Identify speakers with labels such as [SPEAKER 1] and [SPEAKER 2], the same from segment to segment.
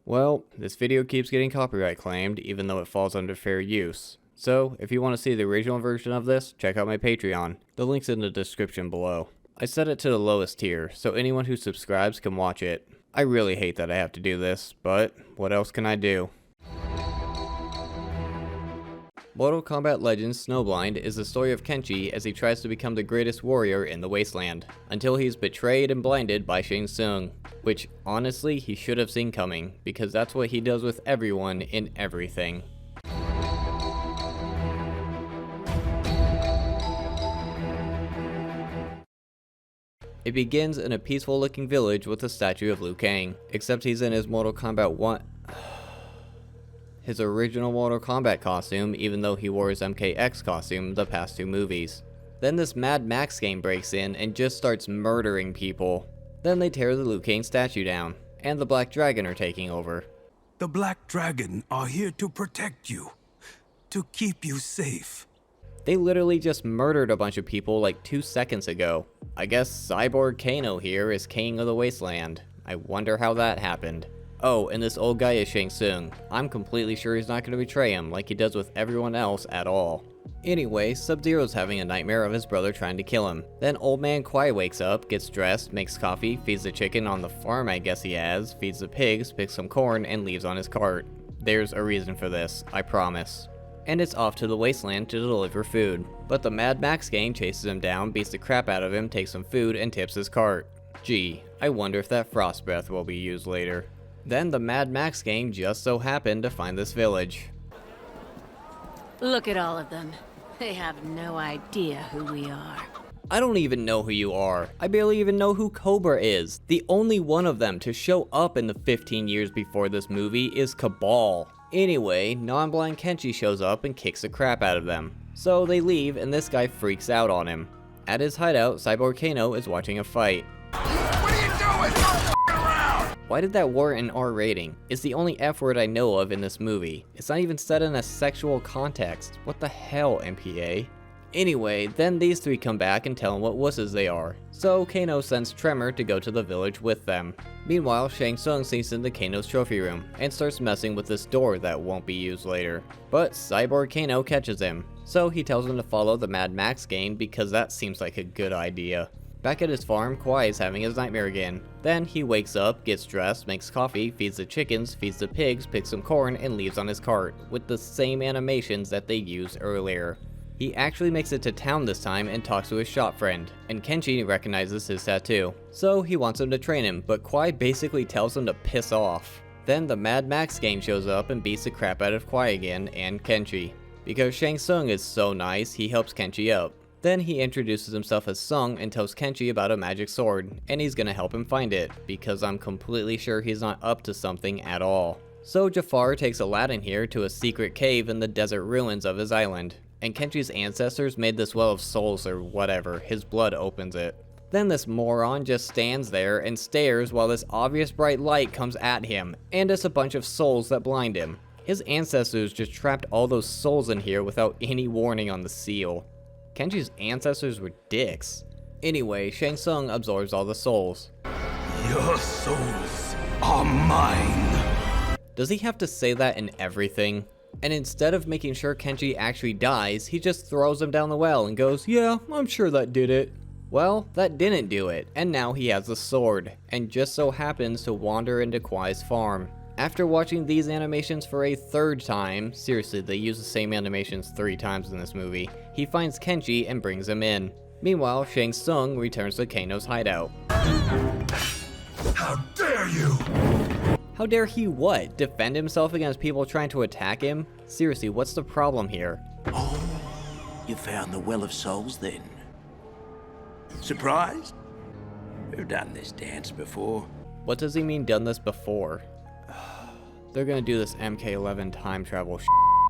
[SPEAKER 1] Well, this video keeps getting copyright claimed even though it falls under fair use. So, if you want to see the original version of this, check out my Patreon. The link's in the description below. I set it to the lowest tier, so anyone who subscribes can watch it. I really hate that I have to do this, but what else can I do? Mortal Kombat Legends Snow Blind is the story of Kenshi as he tries to become the greatest warrior in the wasteland, until he's betrayed and blinded by Shang Tsung, which honestly he should have seen coming, because that's what he does with everyone in everything. It begins in a peaceful looking village with a statue of Liu Kang, except he's in his Mortal Kombat 1... his original Mortal Kombat costume, even though he wore his MKX costume the past two movies. Then this Mad Max game breaks in and just starts murdering people. Then they tear the Liu Kang statue down, and the Black Dragon are taking over.
[SPEAKER 2] The Black Dragon are here to protect you, to keep you safe.
[SPEAKER 1] They literally just murdered a bunch of people like 2 seconds ago. I guess Cyborg Kano here is king of the wasteland. I wonder how that happened. Oh, and this old guy is Shang Tsung. I'm completely sure he's not going to betray him like he does with everyone else at all. Anyway, Sub-Zero's having a nightmare of his brother trying to kill him. Then Old Man Kwai wakes up, gets dressed, makes coffee, feeds the chicken on the farm I guess he has, feeds the pigs, picks some corn, and leaves on his cart. There's a reason for this, I promise. And it's off to the wasteland to deliver food. But the Mad Max gang chases him down, beats the crap out of him, takes some food, and tips his cart. Gee, I wonder if that frost breath will be used later. Then the Mad Max gang just so happened to find this village.
[SPEAKER 3] Look at all of them. They have no idea who we are.
[SPEAKER 1] I don't even know who you are. I barely even know who Cobra is. The only one of them to show up in the 15 years before this movie is Cabal. Anyway, non-blind Kenshi shows up and kicks the crap out of them. So they leave and this guy freaks out on him. At his hideout, Cyborg Kano is watching a fight.
[SPEAKER 2] What are you doing? Don't around!
[SPEAKER 1] Why did that warrant an R rating? It's the only F word I know of in this movie. It's not even said in a sexual context. What the hell, MPA? Anyway, then these three come back and tell him what wusses they are. So Kano sends Tremor to go to the village with them. Meanwhile, Shang Tsung sneaks into Kano's trophy room and starts messing with this door that won't be used later. But Cyborg Kano catches him, so he tells him to follow the Mad Max gang because that seems like a good idea. Back at his farm, Kwai is having his nightmare again. Then he wakes up, gets dressed, makes coffee, feeds the chickens, feeds the pigs, picks some corn, and leaves on his cart, with the same animations that they used earlier. He actually makes it to town this time and talks to his shop friend, and Kenshi recognizes his tattoo. So he wants him to train him, but Kwai basically tells him to piss off. Then the Mad Max gang shows up and beats the crap out of Kwai again and Kenshi. Because Shang Tsung is so nice, he helps Kenshi up. Then he introduces himself as Tsung and tells Kenshi about a magic sword, and he's gonna help him find it, because I'm completely sure he's not up to something at all. So Jafar takes Aladdin here to a secret cave in the desert ruins of his island. And Kenshi's ancestors made this well of souls or whatever, his blood opens it. Then this moron just stands there and stares while this obvious bright light comes at him, and it's a bunch of souls that blind him. His ancestors just trapped all those souls in here without any warning on the seal. Kenshi's ancestors were dicks. Anyway, Shang Tsung absorbs all the souls.
[SPEAKER 2] Your souls are mine.
[SPEAKER 1] Does he have to say that in everything? And instead of making sure Kenshi actually dies, he just throws him down the well and goes, yeah, I'm sure that did it. Well, that didn't do it, and now he has the sword, and just so happens to wander into Kwai's farm. After watching these animations for a third time, seriously, they use the same animations 3 times in this movie, he finds Kenshi and brings him in. Meanwhile, Shang Tsung returns to Kano's hideout.
[SPEAKER 2] How dare you!
[SPEAKER 1] How dare he what? Defend himself against people trying to attack him? Seriously, what's the problem here?
[SPEAKER 4] Oh, you found the Well of Souls then? Surprised? We've done this dance before.
[SPEAKER 1] What does he mean done this before? They're gonna do this MK11 time travel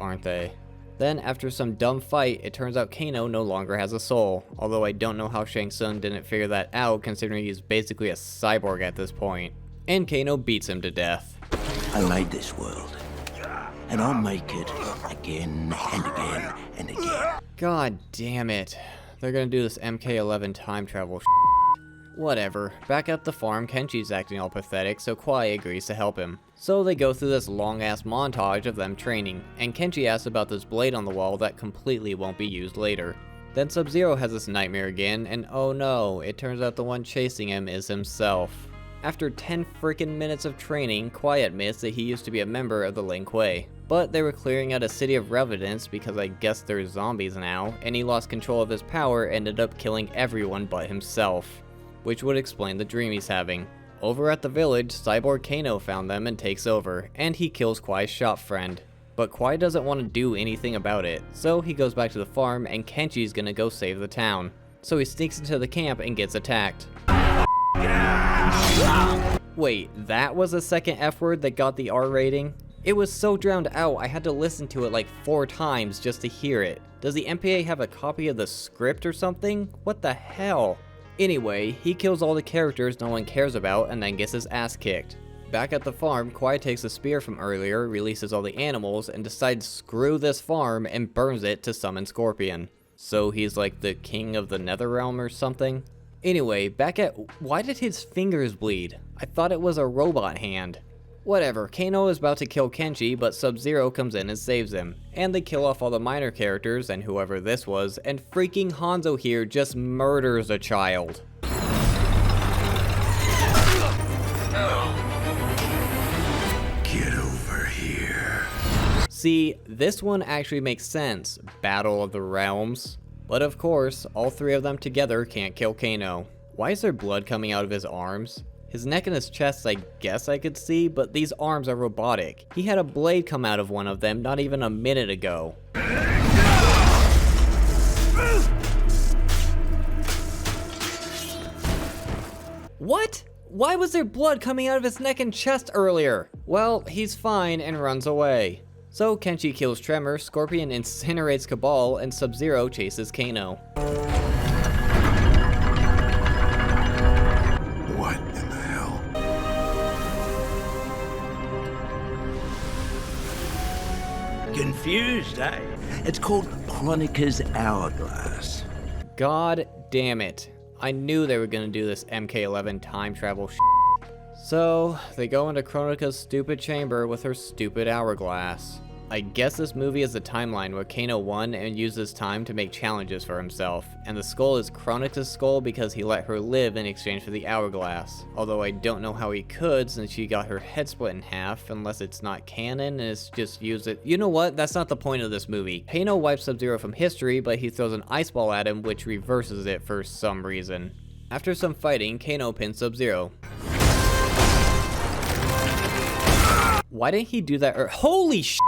[SPEAKER 1] aren't they? Then after some dumb fight, it turns out Kano no longer has a soul, although I don't know how Shang Tsung didn't figure that out considering he's basically a cyborg at this point. And Kano beats him to death.
[SPEAKER 4] I made this world, and I'll make it again and again and again.
[SPEAKER 1] God damn it. They're gonna do this MK11 time travel Whatever, back at the farm, Kenshi's acting all pathetic, so Kwai agrees to help him. So they go through this long ass montage of them training, and Kenshi asks about this blade on the wall that completely won't be used later. Then Sub-Zero has this nightmare again, and oh no, it turns out the one chasing him is himself. After 10 freaking minutes of training, Kwai admits that he used to be a member of the Lin Kuei. But they were clearing out a city of revenants because I guess they're zombies now, and he lost control of his power and ended up killing everyone but himself. Which would explain the dream he's having. Over at the village, Cyborg Kano found them and takes over, and he kills Kwai's shop friend. But Kwai doesn't want to do anything about it, so he goes back to the farm and Kenshi's gonna go save the town. So he sneaks into the camp and gets attacked. Wait, that was a second F word that got the R rating? It was so drowned out I had to listen to it like 4 times just to hear it. Does the MPA have a copy of the script or something? What the hell? Anyway, he kills all the characters no one cares about and then gets his ass kicked. Back at the farm, Kwai takes a spear from earlier, releases all the animals, and decides screw this farm and burns it to summon Scorpion. So he's like the king of the NetherRealm or something? Anyway, back at... why did his fingers bleed? I thought it was a robot hand. Whatever, Kano is about to kill Kenshi, but Sub-Zero comes in and saves him. And they kill off all the minor characters, and whoever this was, and freaking Hanzo here just murders a child.
[SPEAKER 2] Get over here.
[SPEAKER 1] See, this one actually makes sense, Battle of the Realms. But of course, all 3 of them together can't kill Kano. Why is there blood coming out of his arms? His neck and his chest I guess I could see, but these arms are robotic. He had a blade come out of one of them not even a minute ago. What? Why was there blood coming out of his neck and chest earlier? Well, he's fine and runs away. So Kenshi kills Tremor, Scorpion incinerates Cabal, and Sub-Zero chases Kano.
[SPEAKER 2] What in the hell?
[SPEAKER 4] Confused, eh? It's called Chronica's Hourglass.
[SPEAKER 1] God damn it. I knew they were gonna do this MK11 time travel shit. So, they go into Chronica's stupid chamber with her stupid hourglass. I guess this movie is a timeline where Kano won and used his time to make challenges for himself, and the skull is Chronica's skull because he let her live in exchange for the hourglass. Although I don't know how he could since she got her head split in half, unless it's not canon and it's just used it. You know what? That's not the point of this movie. Kano wipes Sub-Zero from history, but he throws an ice ball at him which reverses it for some reason. After some fighting, Kano pins Sub-Zero. Why didn't he do that? Holy sh**!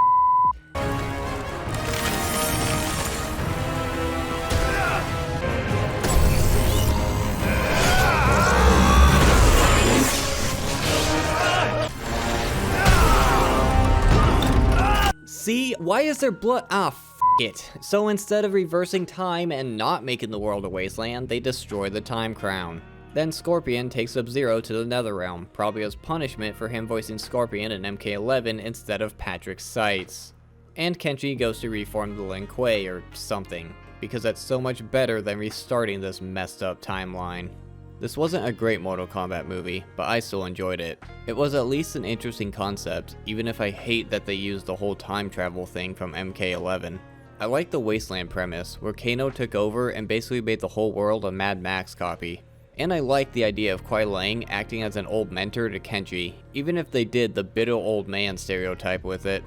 [SPEAKER 1] See, why is there blood? Ah, f it. So instead of reversing time and not making the world a wasteland, they destroy the time crown. Then Scorpion takes Sub-Zero to the NetherRealm, probably as punishment for him voicing Scorpion in MK11 instead of Patrick Seitz. And Kenshi goes to reform the Lin Kuei or something, because that's so much better than restarting this messed up timeline. This wasn't a great Mortal Kombat movie, but I still enjoyed it. It was at least an interesting concept, even if I hate that they used the whole time travel thing from MK11. I like the Wasteland premise, where Kano took over and basically made the whole world a Mad Max copy. And I like the idea of Kuai Liang acting as an old mentor to Kenshi, even if they did the bitter old man stereotype with it.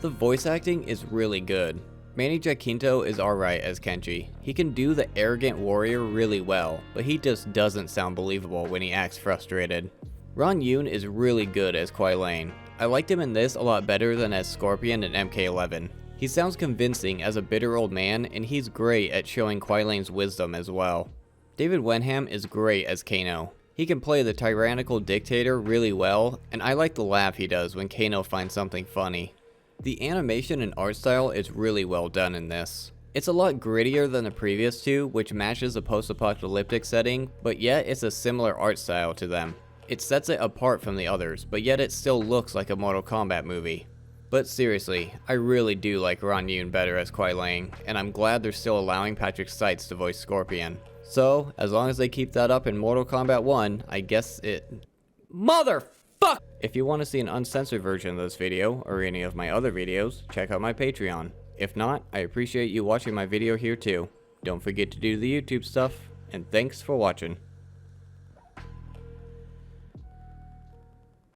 [SPEAKER 1] The voice acting is really good. Manny Jacinto is alright as Kenshi. He can do the arrogant warrior really well, but he just doesn't sound believable when he acts frustrated. Ron Yoon is really good as Kuai Liang. I liked him in this a lot better than as Scorpion in MK11. He sounds convincing as a bitter old man, and he's great at showing Kuai Liang's wisdom as well. David Wenham is great as Kano. He can play the tyrannical dictator really well, and I like the laugh he does when Kano finds something funny. The animation and art style is really well done in this. It's a lot grittier than the previous two, which matches the post-apocalyptic setting, but yet it's a similar art style to them. It sets it apart from the others, but yet it still looks like a Mortal Kombat movie. But seriously, I really do like Ron Yoon better as Kuai Liang, and I'm glad they're still allowing Patrick Seitz to voice Scorpion. So, as long as they keep that up in Mortal Kombat 1, I guess it... Motherfuck! If you want to see an uncensored version of this video, or any of my other videos, check out my Patreon. If not, I appreciate you watching my video here too. Don't forget to do the YouTube stuff, and thanks for watching.